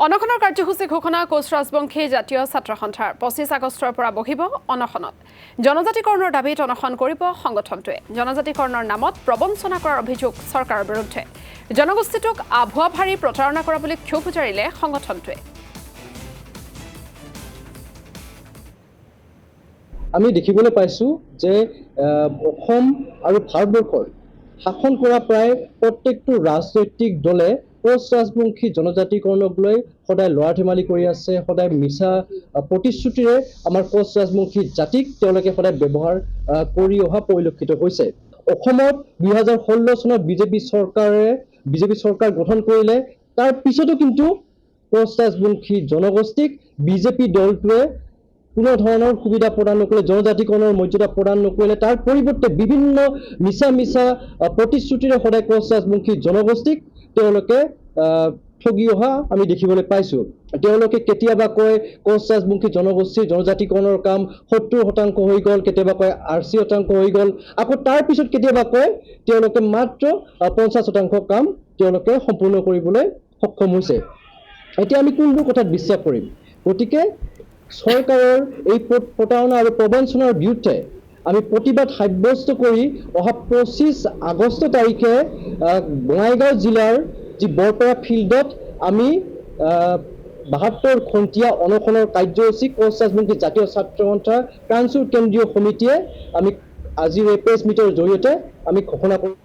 অনশনৰ কাৰ্যসূচী ঘোষণা কোচ ৰাজবংশী জাতীয় ছাত্ৰ সন্থাৰ 25 আগষ্টৰ পৰা বহিব অনশনত জনজাতিকৰণৰ দাবীত অনশন কৰিব সংগঠনটোৱে জনজাতিকৰণৰ নামত প্ৰবঞ্চনা কৰাৰ অভিযোগ চৰকাৰৰ বিৰুদ্ধে জনগোষ্ঠীটোক আভুৱা ভাৰী প্ৰতাৰণা কৰা বুলি ক্ষোভ উজাৰিলে সংগঠনটোৱে আমি দেখিবলৈ পাইছো যে অসম আৰু ভাৰতবৰ্ষৰ শাসন কৰা প্ৰায় প্ৰত্যেকটো ৰাজনৈতিক দলে কোচ ৰাজবংশী জনজাতিকৰণক লৈ সদায় লৰা ধেমালি কৰি আছে সদায় মিছা প্ৰতিশ্ৰুতিৰে আমাৰ কোচ ৰাজবংশী জাতিক তেওঁলোকে সদায় ব্যৱহাৰ কৰি অহা পৰিলক্ষিত হৈছে অসমত 2016 চনত বিজেপি চৰকাৰ গঠন কৰিলে তাৰ পিছতো কিন্তু কোচ ৰাজবংশী জনগোষ্ঠীক বিজেপি দলটোৱে কোনো ধৰণৰ সুবিধা প্ৰদান নকৰিলে জনজাতিকৰণৰ মৰ্যাদা প্ৰদান নকৰিলে তাৰ পৰিৱৰ্তে বিভিন্ন মিছা প্ৰতিশ্ৰুতিৰে সদায় কোচ ৰাজবংশী জনগোষ্ঠীক তেওঁলোকে ঠগি অহা আমি দেখিবলৈ পাইছো তেওঁলোকে কেতিয়াবা কয় কোচ ৰাজবংশী জনগোষ্ঠীৰ জনজাতিকৰণৰ কাম 70% হৈ গ'ল কেতিয়াবা কয় 80% হৈ গ'ল আকৌ তাৰ পিছত কেতিয়াবা কয় তেওঁলোকে মাত্ৰ 50% কাম তেওঁলোকে সম্পূৰ্ণ কৰিবলৈ সক্ষম হৈছে এতিয়া আমি কোনবোৰ কথাত বিশ্বাস কৰিম গতিকে চৰকাৰৰ এই প্ৰতাৰণা আৰু প্ৰবঞ্চনাৰ বিৰুদ্ধে আমি প্ৰতিবাদ সাব্যস্ত কৰি অহা 25 আগষ্ট তাৰিখে বঙাইগাঁও জিলাৰ যি বৰপৰা ফিল্ডত আমি 72 ঘণ্টীয়া অনশনৰ কাৰ্যসূচী কোচ ৰাজবংশী জাতীয় ছাত্ৰ সন্থা কাঞ্চুৰ কেন্দ্ৰীয় সমিতিয়ে আমি আজিৰ এই প্ৰেছ মিটৰ জৰিয়তে আমি ঘোষণা